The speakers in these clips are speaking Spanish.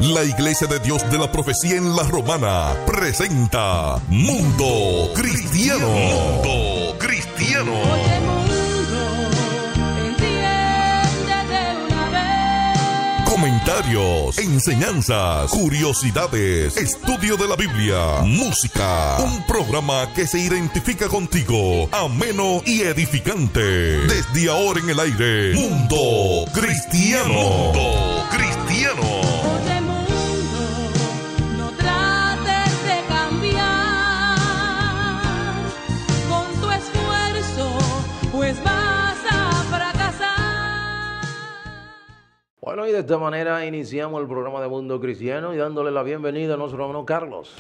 La Iglesia de Dios de la Profecía en La Romana presenta Mundo Cristiano. Mundo Cristiano. Oye, mundo, entiende de una vez. Comentarios, enseñanzas, curiosidades, estudio de la Biblia, música. Un programa que se identifica contigo, ameno y edificante. Desde ahora en el aire, Mundo Cristiano. Mundo Cristiano. Oye, mundo, no trates de cambiar con tu esfuerzo, pues vas a fracasar. Bueno, y de esta manera iniciamos el programa de Mundo Cristiano y dándole la bienvenida a nuestro hermano Carlos.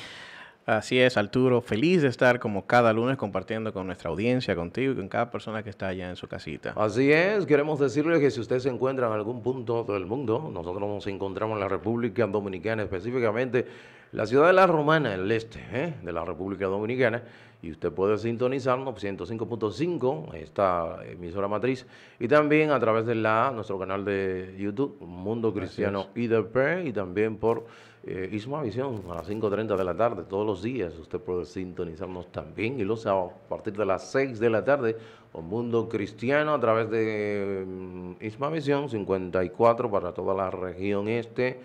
Así es, Arturo, feliz de estar como cada lunes compartiendo con nuestra audiencia, contigo y con cada persona que está allá en su casita. Así es, queremos decirle que si usted se encuentra en algún punto del mundo, nosotros nos encontramos en la República Dominicana, específicamente la ciudad de La Romana, el este de la República Dominicana, y usted puede sintonizarnos 105.5, esta emisora matriz, y también a través de nuestro canal de YouTube, Mundo Cristiano IDP, y también por Isma Visión a las 5:30 de la tarde, todos los días. Usted puede sintonizarnos también, y los sábados a partir de las 6 de la tarde, con Mundo Cristiano a través de Isma Visión, 54 para toda la región este,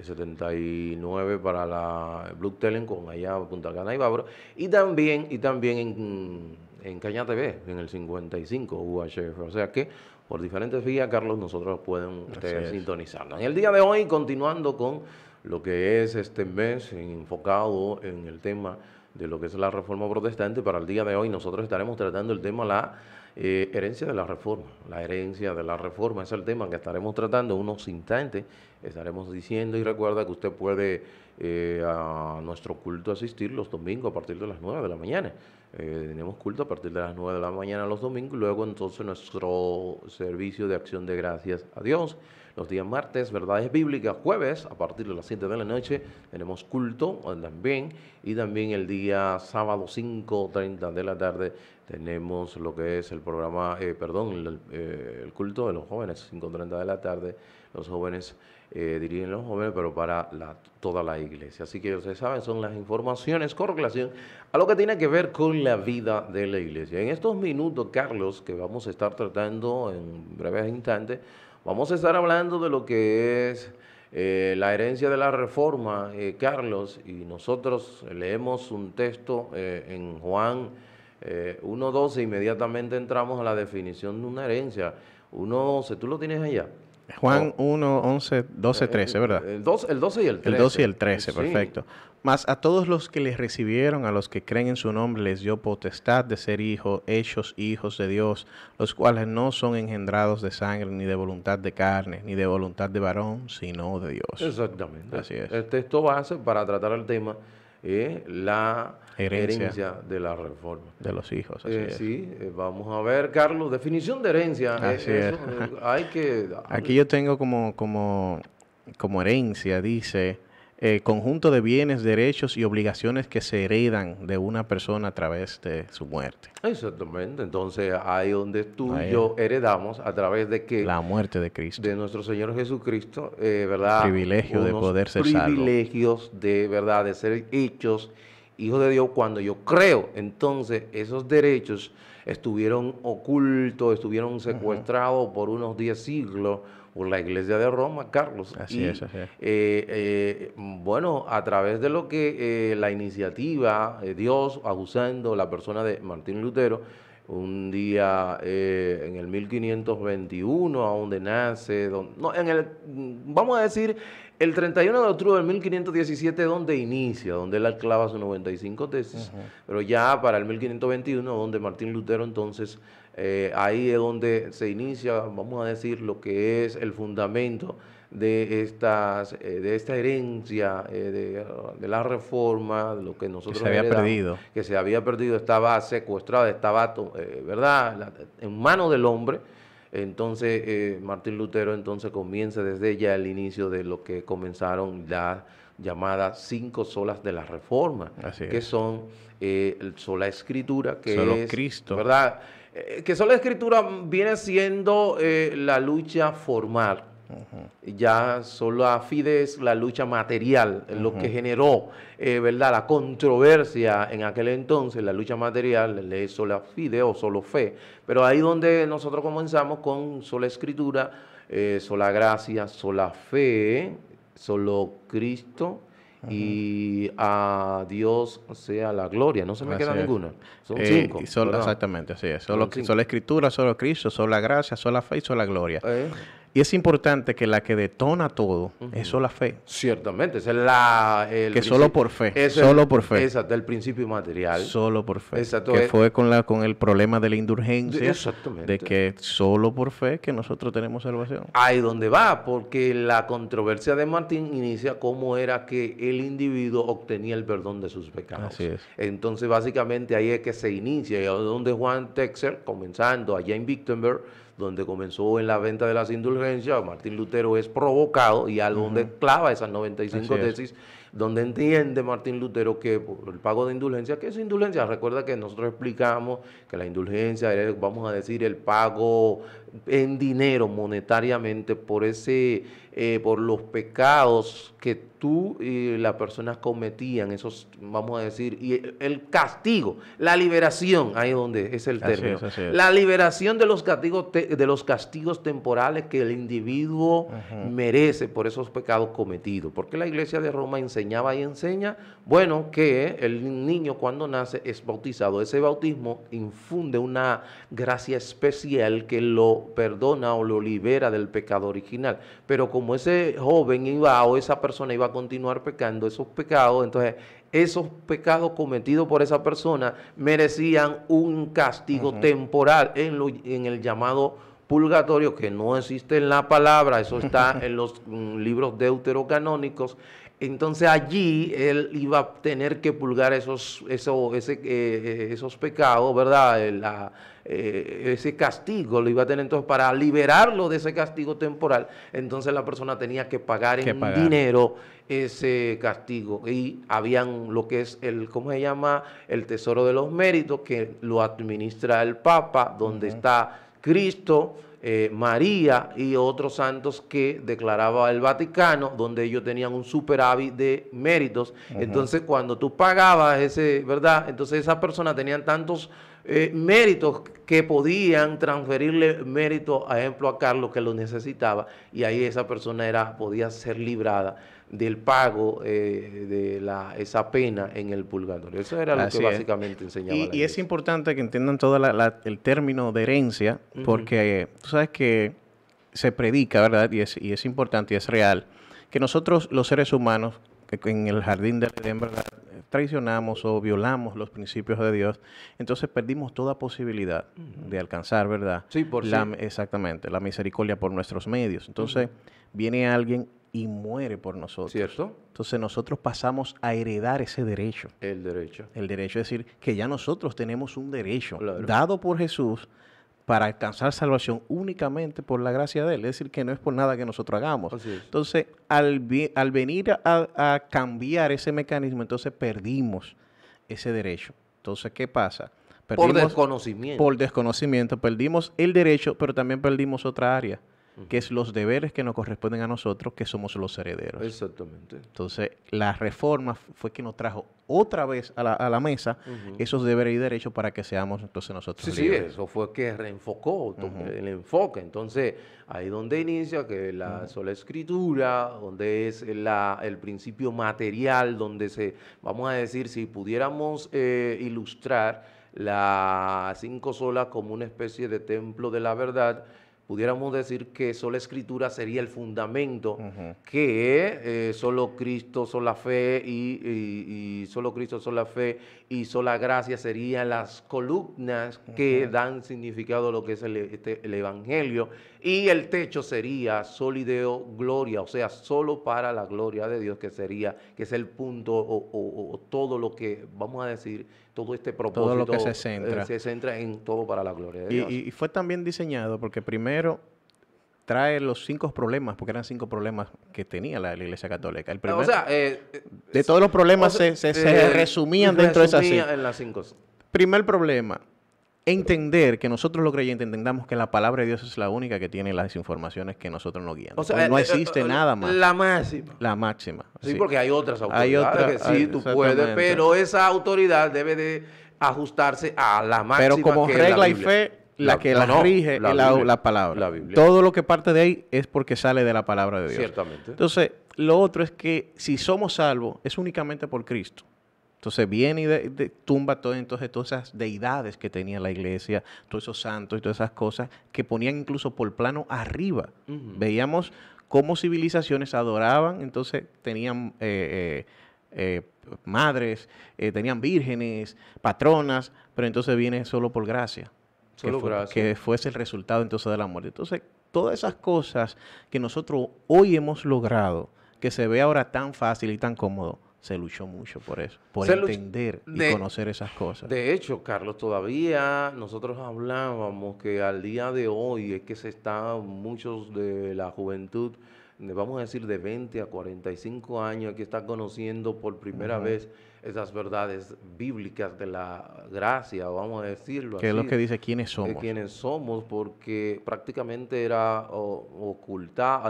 79 para la Blue Telen con allá Punta Cana y Bávaro, y también en Caña TV, en el 55 UHF. O sea que por diferentes vías, Carlos, nosotros pueden ustedes sintonizarnos. En el día de hoy, continuando con lo que es este mes enfocado en el tema de lo que es la Reforma Protestante, para el día de hoy nosotros estaremos tratando el tema la herencia de la Reforma. La herencia de la Reforma es el tema que estaremos tratando en unos instantes. Estaremos diciendo, y recuerda que usted puede a nuestro culto asistir los domingos a partir de las 9 de la mañana. Tenemos culto a partir de las 9 de la mañana los domingos, y luego entonces nuestro servicio de acción de gracias a Dios. Los días martes, verdades bíblicas, jueves, a partir de las 7 de la noche, tenemos culto también. Y también el día sábado, 5:30 de la tarde, tenemos lo que es el programa, el culto de los jóvenes, 5:30 de la tarde. Los jóvenes, dirigen los jóvenes, pero para toda la iglesia. Así que ustedes saben, son las informaciones con relación a lo que tiene que ver con la vida de la iglesia. En estos minutos, Carlos, que vamos a estar tratando en breves instantes, vamos a estar hablando de lo que es la herencia de la Reforma, Carlos, y nosotros leemos un texto en Juan 1:12, inmediatamente entramos a la definición de una herencia. 1:12, ¿tú lo tienes allá? Juan 1, 11, 12, 13, ¿verdad? El 12 y el 13. El 12 y el 13, Sí. perfecto. Mas a todos los que les recibieron, a los que creen en su nombre, les dio potestad de ser hijos, hechos hijos de Dios, los cuales no son engendrados de sangre, ni de voluntad de carne, ni de voluntad de varón, sino de Dios. Exactamente. Así es. El texto base para tratar el tema la Herencia. herencia de la Reforma. De los hijos, así es. Sí, vamos a ver, Carlos, definición de herencia. Así es. Hay que... Aquí yo tengo como herencia, dice, conjunto de bienes, derechos y obligaciones que se heredan de una persona a través de su muerte. Exactamente. Entonces, ahí donde tú y yo heredamos a través de que... La muerte de Cristo. De nuestro Señor Jesucristo, ¿verdad? Privilegio de Unos poder ser salvo. privilegios de, ¿verdad?, de ser hechos hijos de Dios cuando yo creo. Entonces, esos derechos estuvieron ocultos, estuvieron secuestrados por unos 10 siglos por la Iglesia de Roma, Carlos. Así es. Así es. Bueno, a través de lo que la iniciativa, Dios, usando la persona de Martín Lutero, un día en el 1521, a donde nace, vamos a decir, el 31 de octubre del 1517, donde inicia, donde él clava sus 95 tesis, pero ya para el 1521, donde Martín Lutero entonces, ahí es donde se inicia, vamos a decir, lo que es el fundamento de esta herencia de la Reforma, de lo que nosotros que se había perdido. Que se había perdido, estaba secuestrada, estaba, ¿verdad?, en manos del hombre. Entonces, Martín Lutero entonces comienza desde ya el inicio de lo que comenzaron las llamadas 5 solas de la Reforma, que son sola escritura, que solo es Cristo, ¿verdad? Que sola escritura viene siendo la lucha formal Ya sola fide es la lucha material, lo que generó, ¿verdad? La controversia en aquel entonces, la lucha material, le es sola fide o solo fe. Pero ahí donde nosotros comenzamos con sola escritura, sola gracia, sola fe, solo Cristo y a Dios sea la gloria. No se me queda Así es. ninguna. Son 5. Y solo, ¿verdad? exactamente, así es. Son 5. Sola escritura, solo Cristo, sola gracia, sola fe y sola gloria. ¿Eh? Y es importante que la que detona todo es sola fe. Ciertamente, esa es el Que solo por fe, solo por fe. Exacto, el principio material. Solo por fe. Exacto, Que fue con el problema de la indulgencia. Exactamente. De que solo por fe que nosotros tenemos salvación. Ahí donde va, porque la controversia de Martín inicia cómo era que el individuo obtenía el perdón de sus pecados. Así es. Entonces, básicamente ahí es que se inicia, y donde Juan Texer, comenzando allá en Wittenberg, donde comenzó en la venta de las indulgencias, Martín Lutero es provocado y a donde clava esas 95 Así es. tesis, donde entiende Martín Lutero que por el pago de indulgencia, ¿qué es indulgencia? Recuerda que nosotros explicamos que la indulgencia es, vamos a decir, el pago en dinero, monetariamente, por por los pecados que tú y las personas cometían, esos, vamos a decir, y el castigo, la liberación, ahí donde es el Así término, es, así es. la liberación de los castigos temporales que el individuo merece por esos pecados cometidos. Porque la Iglesia de Roma enseñaba y enseña, bueno, que el niño cuando nace es bautizado. Ese bautismo infunde una gracia especial que lo perdona o lo libera del pecado original. Pero como ese joven iba o esa persona iba a continuar pecando esos pecados, entonces esos pecados cometidos por esa persona merecían un castigo temporal en el llamado purgatorio, que no existe en la palabra, eso está en los libros deuterocanónicos. Entonces allí él iba a tener que purgar esos pecados, ¿verdad? Ese castigo lo iba a tener. Entonces, para liberarlo de ese castigo temporal, entonces la persona tenía que pagar en dinero ese castigo. Y habían lo que es ¿cómo se llama? El tesoro de los méritos, que lo administra el Papa, donde está Cristo, María y otros santos que declaraba el Vaticano, donde ellos tenían un superávit de méritos. Entonces, cuando tú pagabas ¿verdad? Entonces esa persona tenían tantos méritos que podían transferirle mérito, a ejemplo, a Carlos, que lo necesitaba, y ahí esa persona podía ser librada del pago de esa pena en el purgatorio. Eso era lo que básicamente enseñaba la Y Iglesia. es importante que entiendan todo el término de herencia, porque tú sabes que se predica, ¿verdad? Y es importante y es real, que nosotros los seres humanos, que en el jardín del Edén, ¿verdad?, traicionamos o violamos los principios de Dios, entonces perdimos toda posibilidad de alcanzar, ¿verdad? Sí, por sí. Exactamente, la misericordia por nuestros medios. Entonces viene alguien y muere por nosotros. ¿Cierto? Entonces nosotros pasamos a heredar ese derecho. El derecho. El derecho es decir, que ya nosotros tenemos un derecho Claro. dado por Jesús para alcanzar salvación únicamente por la gracia de Él. Es decir, que no es por nada que nosotros hagamos. Así es. Entonces, al venir a cambiar ese mecanismo, entonces perdimos ese derecho. Entonces, ¿qué pasa? Por desconocimiento. Por desconocimiento, perdimos el derecho, pero también perdimos otra área, que es los deberes que nos corresponden a nosotros, que somos los herederos. Exactamente. Entonces, la reforma fue que nos trajo otra vez a la mesa esos deberes y derechos para que seamos entonces nosotros Sí, libres. eso fue que reenfocó el enfoque. Entonces, ahí donde inicia que la sola escritura, donde es el principio material, donde vamos a decir, si pudiéramos ilustrar las 5 solas como una especie de templo de la verdad, pudiéramos decir que sola escritura sería el fundamento, que solo Cristo, sola fe y solo Cristo, sola fe y sola gracia serían las columnas que dan significado a lo que es el Evangelio, y el techo sería solideo gloria, o sea, solo para la gloria de Dios, que es el punto o todo lo que, vamos a decir, todo este propósito. Todo lo que se centra. Se centra en todo para la gloria de Dios. Y fue también diseñado porque primero trae los 5 problemas, porque eran 5 problemas que tenía la Iglesia Católica. El primero, de todos los problemas se resumían dentro de esas 5. En las 5. Primer problema, entender que nosotros los creyentes entendamos que la palabra de Dios es la única que tiene las informaciones que nosotros nos guían. O sea, Pues no existe nada más. La máxima. La máxima. Sí, porque hay otras Hay autoridades que sí, tú puedes, exactamente. pero esa autoridad debe de ajustarse a la máxima. Pero como que es la regla y Biblia. fe, la que la no, rige es Biblia. la palabra. La Biblia. Todo lo que parte de ahí es porque sale de la palabra de Dios. Ciertamente. Entonces, lo otro es que si somos salvos, es únicamente por Cristo. Entonces viene y tumba todas esas deidades que tenía la iglesia, todos esos santos y todas esas cosas que ponían incluso por plano arriba. Veíamos cómo civilizaciones adoraban, entonces tenían madres, tenían vírgenes, patronas, pero entonces viene solo por gracia. Solo gracia. Que fuese el resultado entonces de la muerte. Entonces, todas esas cosas que nosotros hoy hemos logrado, que se ve ahora tan fácil y tan cómodo, se luchó mucho por eso, por entender y conocer esas cosas. De hecho, Carlos, todavía nosotros hablábamos que al día de hoy es que se están muchos de la juventud, vamos a decir de 20 a 45 años, que están conociendo por primera vez esas verdades bíblicas de la gracia, vamos a decirlo así. Que es lo que dice quiénes somos. De quiénes somos, porque prácticamente era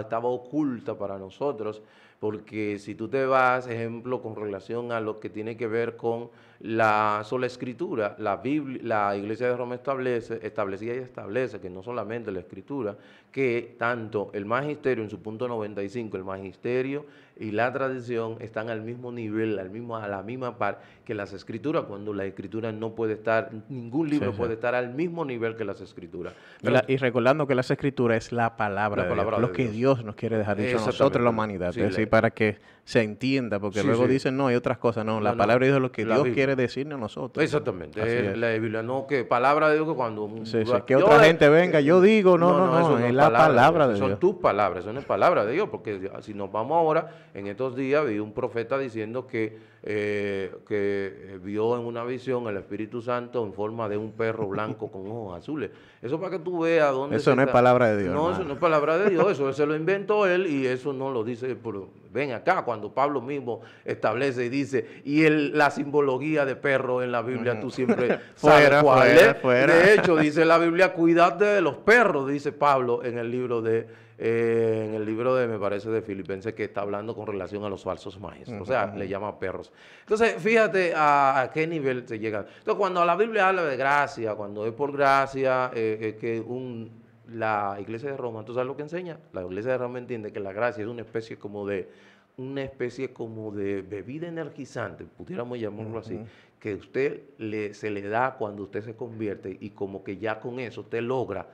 estaba oculta para nosotros. Porque si tú te vas, ejemplo, con relación a lo que tiene que ver con la sola escritura, la Biblia, la Iglesia de Roma establecía y establece que no solamente la escritura, que tanto el magisterio en su punto 95, el magisterio y la tradición están al mismo nivel, a la misma par que las escrituras, cuando la escritura no puede estar, ningún libro puede estar al mismo nivel que las escrituras. Y recordando que las escrituras es la palabra de Dios, lo que Dios nos quiere dejar dicho a nosotros, la humanidad, es decir, para que se entienda, porque luego dicen, no, hay otras cosas, no, la palabra de Dios es lo que Dios quiere decirnos a nosotros. Exactamente, la Biblia, no que palabra de Dios que cuando... que otra gente venga, yo digo, no, es la palabra de Dios. Son tus palabras, eso no es palabra de Dios, porque si nos vamos ahora, en estos días vi un profeta diciendo que vio en una visión el Espíritu Santo en forma de un perro blanco con ojos azules. Eso para que tú veas dónde eso no es palabra de Dios. No, hermano. Eso no es palabra de Dios, eso se lo inventó él y eso no lo dice. Ven acá, cuando Pablo mismo establece y dice, y la simbología de perro en la Biblia, tú siempre sabes cuál es. Fuera. De hecho, dice la Biblia, cuidate de los perros, dice Pablo en el libro de, me parece, de Filipenses, que está hablando con relación a los falsos maestros. O sea, le llama perros. Entonces, fíjate a qué nivel se llega. Entonces, cuando la Biblia habla de gracia, cuando es por gracia, la Iglesia de Roma, ¿tú sabes lo que enseña? La Iglesia de Roma entiende que la gracia es una especie como de bebida energizante, pudiéramos llamarlo así, que se le da cuando usted se convierte y como que ya con eso usted logra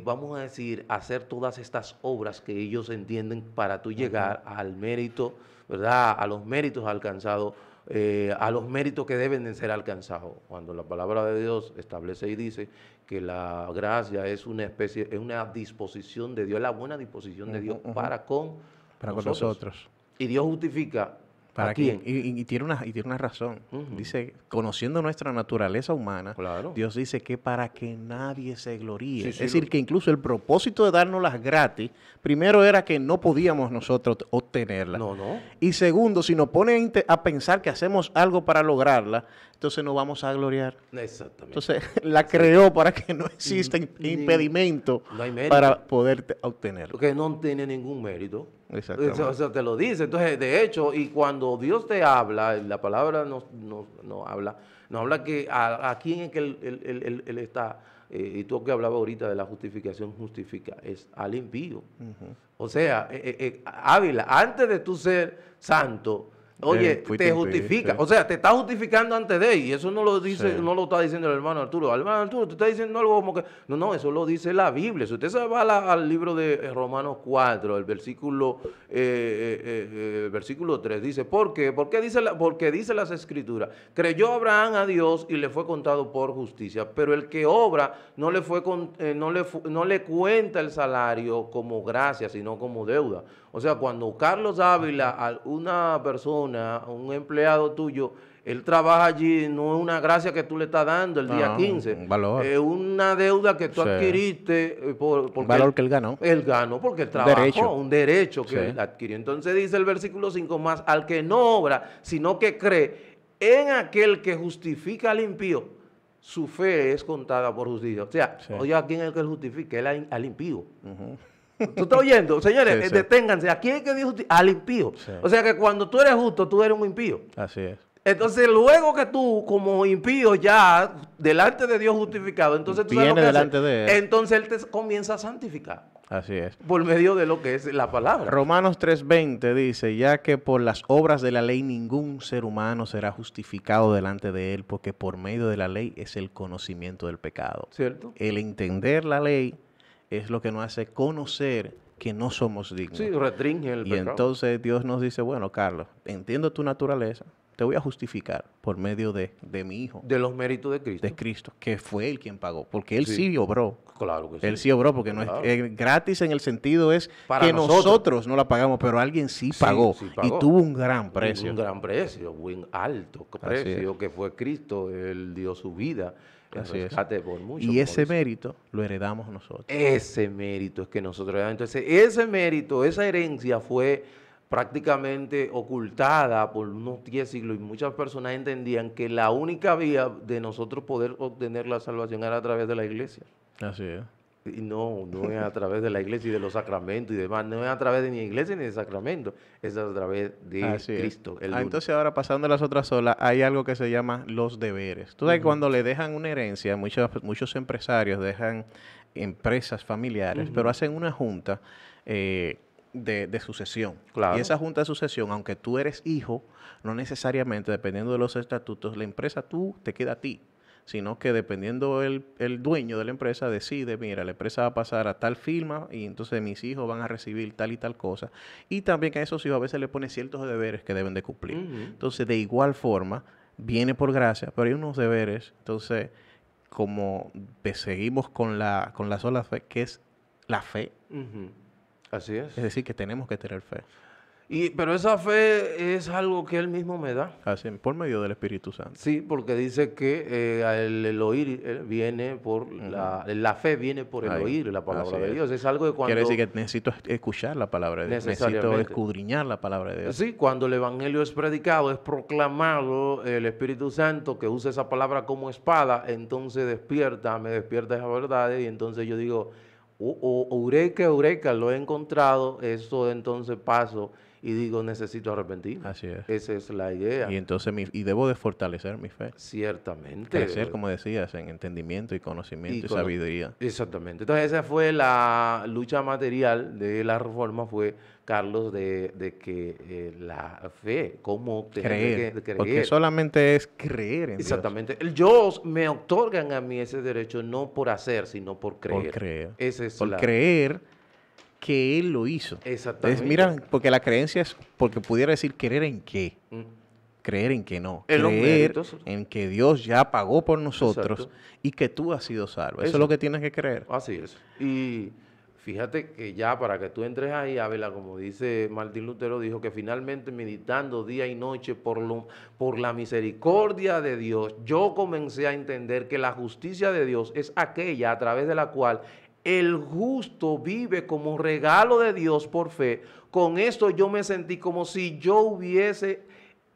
vamos a decir, hacer todas estas obras que ellos entienden para tú llegar al mérito, ¿verdad? A los méritos alcanzados, a los méritos que deben de ser alcanzados. Cuando la palabra de Dios establece y dice que la gracia es una disposición de Dios, es la buena disposición de Dios para con nosotros. Y Dios justifica. ¿Para quién? Y tiene una razón. Dice, conociendo nuestra naturaleza humana, Dios dice que para que nadie se gloríe. Es decir, que incluso el propósito de dárnoslas gratis, primero era que no podíamos nosotros obtenerlas. Y segundo, si nos pone a pensar que hacemos algo para lograrla, entonces no vamos a gloriar. Exactamente. Entonces la creó para que no exista impedimento para poder obtenerlo. Porque no tiene ningún mérito. Exactamente. Eso te lo dice. Entonces, de hecho, y cuando Dios te habla, la palabra nos habla que a quién es que él está, y tú que hablabas ahorita de la justificación, justifica, es al impío. O sea, Ávila, antes de tú ser santo, oye, te justifica, o sea, te está justificando antes de él, y eso no lo dice, no lo está diciendo el hermano Arturo. El hermano Arturo te está diciendo algo como que, no, eso lo dice la Biblia. Si usted se va al libro de Romanos 4, el versículo 3, dice, ¿por qué? Porque dice las Escrituras, creyó Abraham a Dios y le fue contado por justicia, pero el que obra no le cuenta el salario como gracia, sino como deuda. O sea, cuando Carlos Ávila, una persona, un empleado tuyo, él trabaja allí, no es una gracia que tú le estás dando el día 15. Un valor. Es una deuda que tú adquiriste. Un valor que él ganó. Él ganó porque él trabajó, un derecho que él adquirió. Entonces dice el versículo 5 más, al que no obra, sino que cree en aquel que justifica al impío. su fe es contada por justicia. O sea, Sí. oye, ¿a quién es el que justifica? Al impío. ¿Tú estás oyendo? Señores, Sí, sí. deténganse. ¿A quién es que dijo justicia? Al impío. Sí. O sea que cuando tú eres justo, tú eres un impío. Así es. Entonces, luego que tú, como impío, ya delante de Dios justificado, entonces tú sabes lo Viene que delante hace. de Él. Entonces Él te comienza a santificar Así es. por medio de lo que es la palabra. Romanos 3:20 dice, ya que por las obras de la ley ningún ser humano será justificado delante de él, porque por medio de la ley es el conocimiento del pecado. ¿Cierto? El entender la ley es lo que nos hace conocer que no somos dignos. Sí, restringe el Y pecado. entonces Dios nos dice, bueno, Carlos, entiendo tu naturaleza, te voy a justificar por medio de mi Hijo, De los méritos de Cristo. de Cristo, que fue Él quien pagó, porque Él Sí. sí obró. Claro que sí. Él sí obró, porque no Claro. es gratis en el sentido es Para que nosotros. nosotros no la pagamos, pero alguien sí Sí, pagó, sí y pagó. tuvo un gran precio. Un gran precio, un alto Así precio es. que fue Cristo. Él dio su vida en Así es. rescate por mucho. Y como ese dice. mérito lo heredamos nosotros. Ese mérito es que nosotros le damos. Entonces, ese mérito, esa herencia fue prácticamente ocultada por unos 10 siglos y muchas personas entendían que la única vía de nosotros poder obtener la salvación era a través de la iglesia. Así es. Y no es a través de la iglesia y de los sacramentos y demás, no es a través de ni iglesia ni de sacramentos, es a través de Así es. Cristo. El único. Entonces ahora pasando a las otras olas, hay algo que se llama los deberes. Tú sabes que cuando le dejan una herencia, muchos empresarios dejan empresas familiares, pero hacen una junta de sucesión. Claro. Y esa junta de sucesión, aunque tú eres hijo, no necesariamente, dependiendo de los estatutos, la empresa tú te queda a ti, sino que dependiendo el dueño de la empresa decide, mira, la empresa va a pasar a tal firma y entonces mis hijos van a recibir tal y tal cosa. Y también que a esos hijos a veces le pone ciertos deberes que deben de cumplir. Ujú. Entonces, de igual forma, viene por gracia, pero hay unos deberes, entonces, como seguimos con la sola fe, que es la fe, Ujú. Así es. es decir, que tenemos que tener fe, Pero esa fe es algo que Él mismo me da. así, por medio del Espíritu Santo. Sí, porque dice que el oír viene por la fe viene por el Ahí, oír la palabra así de es. Dios. Es algo que cuando Quiere decir que necesito escuchar la palabra de Dios, necesito Necesariamente. escudriñar la palabra de Dios. sí, cuando el evangelio es predicado, es proclamado, el Espíritu Santo que usa esa palabra como espada, entonces me despierta esa verdad y entonces yo digo, eureka, lo he encontrado, eso entonces paso y digo, necesito arrepentirme. Así es. Esa es la idea. Y entonces debo de fortalecer mi fe. Ciertamente. Crecer, como decías, en entendimiento y conocimiento y cono- sabiduría. Exactamente. Entonces esa fue la lucha material de la reforma, fue, Carlos, de que la fe, cómo tener Creer. que creer. Porque solamente es creer en Dios. Exactamente. Dios me otorgan a mí ese derecho no por hacer, sino por creer. Por creer. Esa es Por la... creer que Él lo hizo. Exactamente. Mira, porque la creencia es, porque pudiera decir creer en qué. Mm. Creer en que no. En los Creer méritos. en que Dios ya pagó por nosotros Exacto. y que tú has sido salvo. Eso es Exacto. lo que tienes que creer. Así es. Y fíjate que ya para que tú entres ahí, Abela, como dice Martín Lutero, dijo que finalmente meditando día y noche por la misericordia de Dios, yo comencé a entender que la justicia de Dios es aquella a través de la cual el justo vive como regalo de Dios por fe. Con esto yo me sentí como si yo hubiese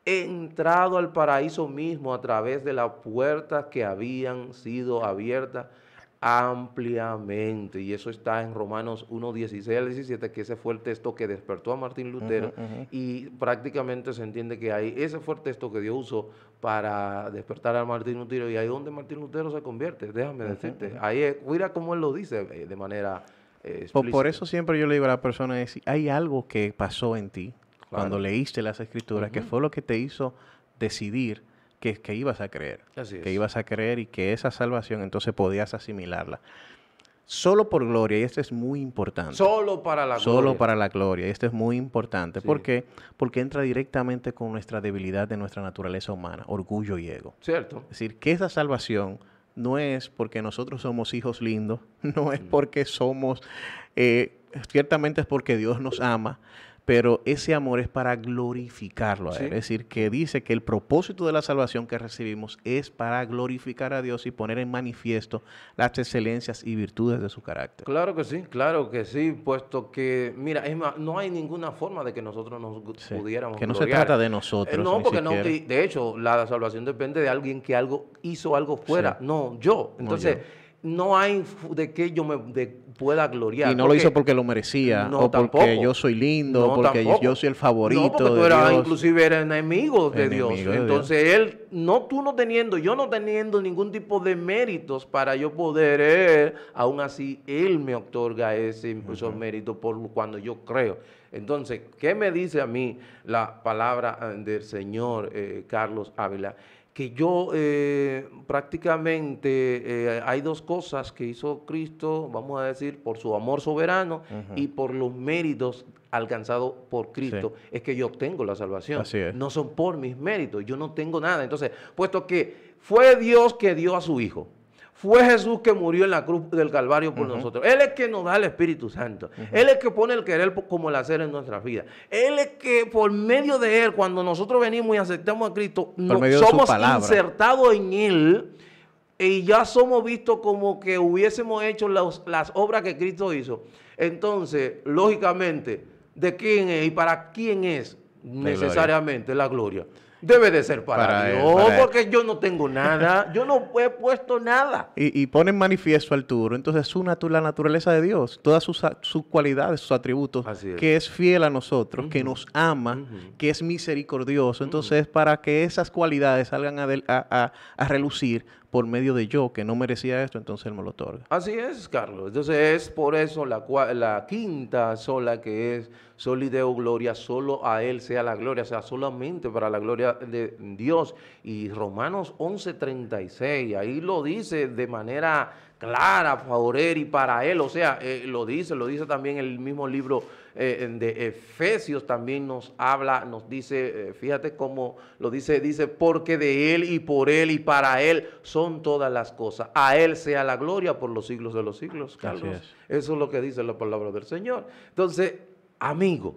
entrado al paraíso mismo a través de las puertas que habían sido abiertas ampliamente. Y eso está en Romanos 1, 16 al 17, que ese fue el texto que despertó a Martín Lutero. Y prácticamente se entiende que ahí, ese fue el texto que Dios usó para despertar a Martín Lutero. Y ahí es donde Martín Lutero se convierte, déjame decirte. Ahí es, mira cómo él lo dice de manera explícita. Por eso siempre yo le digo a la persona, hay algo que pasó en ti cuando leíste las Escrituras, que fue lo que te hizo decidir que ibas a creer. Así es. Que ibas a creer y que esa salvación entonces podías asimilarla. Solo por gloria, y esto es muy importante. Solo para la Solo gloria. para la gloria, y esto es muy importante. Sí. ¿Por qué? Porque entra directamente con nuestra debilidad de nuestra naturaleza humana, orgullo y ego. ¿Cierto? Es decir, que esa salvación no es porque nosotros somos hijos lindos, no es porque somos, ciertamente es porque Dios nos ama, pero ese amor es para glorificarlo a Sí. Él. Es decir, que dice que el propósito de la salvación que recibimos es para glorificar a Dios y poner en manifiesto las excelencias y virtudes de su carácter. Claro que sí, puesto que, mira, es más, no hay ninguna forma de que nosotros nos Sí, pudiéramos que no se gloriar. trata de nosotros, No, ni porque no, siquiera. y de hecho, la salvación depende de alguien que hizo algo fuera, Sí. no yo. No Entonces, yo. no hay de que yo pueda gloriar. Y no lo hizo porque lo merecía, No, o porque tampoco. yo soy lindo, No, o porque tampoco. yo soy el favorito No, porque tú de eras, Dios. inclusive eres enemigo de Dios. Enemigo de Entonces él, yo no teniendo ningún tipo de méritos para yo poder, aún así él me otorga esos méritos por cuando yo creo. Entonces, ¿qué me dice a mí la palabra del Señor Carlos Ávila? Que yo prácticamente hay dos cosas que hizo Cristo, vamos a decir, por su amor soberano y por los méritos alcanzados por Cristo, es que yo obtengo la salvación. Así es. No son por mis méritos, yo no tengo nada. Entonces, puesto que fue Dios que dio a su Hijo, fue Jesús que murió en la cruz del Calvario por nosotros. Él es que nos da el Espíritu Santo. Él es que pone el querer como el hacer en nuestras vidas. Él es que por medio de Él, cuando nosotros venimos y aceptamos a Cristo, medio de su somos palabra. insertados en Él y ya somos vistos como que hubiésemos hecho las obras que Cristo hizo. Entonces, lógicamente, ¿de quién es y para quién es necesariamente la gloria? Debe de ser para Él, Dios, para Él. porque yo no tengo nada, yo no he puesto nada. Y pone en manifiesto Arturo, entonces la naturaleza de Dios, todas sus cualidades, sus atributos, Así es. que es fiel a nosotros, que nos ama, que es misericordioso. Entonces, para que esas cualidades salgan a relucir por medio de yo, que no merecía esto, entonces Él me lo otorga. Así es, Carlos. Entonces es por eso la quinta sola, que es Soli Deo Gloria, solo a Él sea la gloria, o sea, solamente para la gloria de Dios. Y Romanos 11:36, ahí lo dice de manera clara, favor y para Él, o sea, lo dice también el mismo libro de Efesios, también nos habla, nos dice, fíjate cómo lo dice, porque de Él y por Él y para Él son todas las cosas, a Él sea la gloria por los siglos de los siglos, Carlos. Así Eso es lo que dice la palabra del Señor. Entonces, amigo,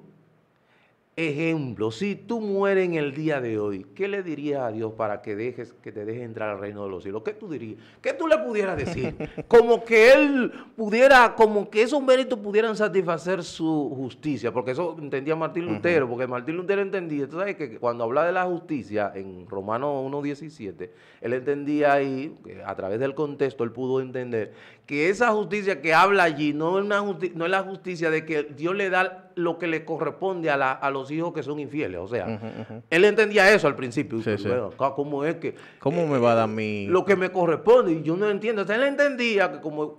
ejemplo, si tú mueres en el día de hoy, ¿qué le dirías a Dios para que te deje entrar al reino de los cielos? ¿Qué tú dirías? ¿Qué tú le pudieras decir? Como que Él pudiera, como que esos méritos pudieran satisfacer su justicia, porque eso entendía Martín Lutero, porque Martín Lutero entendía, tú sabes que cuando habla de la justicia en Romanos 1:17, él entendía ahí, que a través del contexto, él pudo entender que esa justicia que habla allí no es la justicia de que Dios le da lo que le corresponde a los hijos que son infieles. O sea, él entendía eso al principio. Sí, sí. Bueno, ¿cómo es que? ¿Cómo me va a dar mi...? Lo que me corresponde, y yo no entiendo. O sea, él entendía que como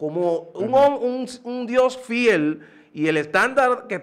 un Dios fiel y el estándar que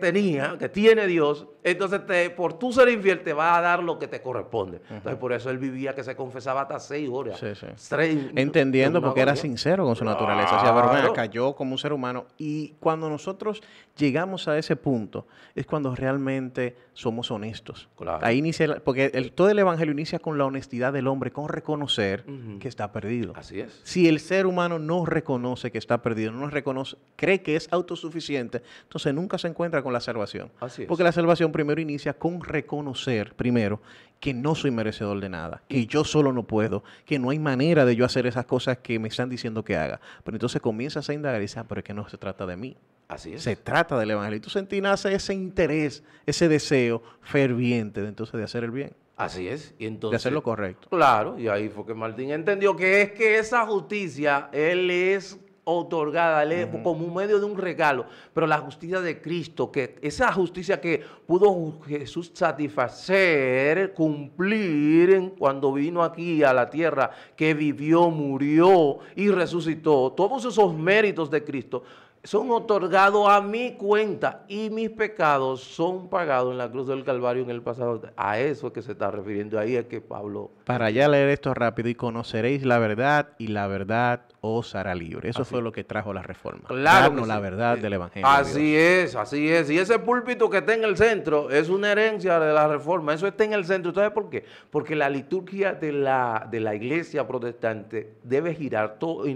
tiene Dios, entonces por tú ser infiel te va a dar lo que te corresponde. Entonces por eso él vivía que se confesaba hasta 6 horas. Sí, sí. de Entendiendo una porque era agonía. sincero con su naturaleza. O sea, pero ven Claro. acá, yo como un ser humano. Y cuando nosotros llegamos a ese punto, es cuando realmente somos honestos. Claro. Ahí inicia, porque todo el evangelio inicia con la honestidad del hombre, con reconocer que está perdido. Así es. Si el ser humano no reconoce que está perdido, no reconoce, cree que es autosuficiente, entonces nunca se encuentra con la salvación. Así es. Porque la salvación primero inicia con reconocer, primero, que no soy merecedor de nada, que yo solo no puedo, que no hay manera de yo hacer esas cosas que me están diciendo que haga. Pero entonces comienzas a indagar y dices, pero es que no se trata de mí. Así es. Se trata del evangelio. Y tú nace ese interés, ese deseo ferviente de entonces de hacer el bien, Así es. Y entonces, de hacer lo correcto. Claro, y ahí fue que Martín entendió que es que esa justicia, él es otorgada, él es como un medio de un regalo, pero la justicia de Cristo, que esa justicia que pudo Jesús satisfacer, cumplir cuando vino aquí a la tierra, que vivió, murió y resucitó, todos esos méritos de Cristo son otorgados a mi cuenta y mis pecados son pagados en la cruz del Calvario en el pasado. A eso es que se está refiriendo ahí, es que Pablo... Para ya leer esto rápido, y conoceréis la verdad, y la verdad os hará libre. Eso fue lo que trajo la reforma. Claro que Darnos la sí. verdad del evangelio. de Así Dios. así es. Y ese púlpito que está en el centro es una herencia de la reforma. Eso está en el centro. ¿Sabes por qué? Porque la liturgia de la iglesia protestante debe girar todo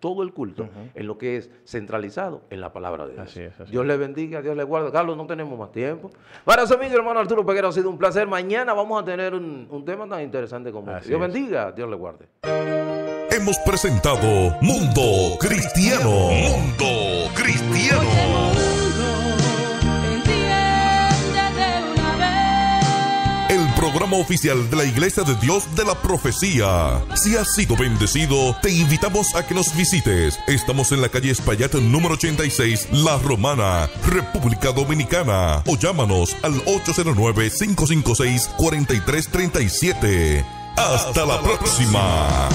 todo el culto en lo que es centralizado en la palabra de Dios. Así es, así Dios le bendiga, Dios le guarde. Carlos, no tenemos más tiempo. Para su amigo hermano Arturo Peguero, ha sido un placer. Mañana vamos a tener un tema tan interesante como este. Así Dios es. bendiga, Dios le guarde. Hemos presentado Mundo Cristiano. Mundo Cristiano. El programa oficial de la Iglesia de Dios de la Profecía. Si has sido bendecido, te invitamos a que nos visites. Estamos en la calle Espaillat número 86, La Romana, República Dominicana. O llámanos al 809-556-4337. Hasta la próxima.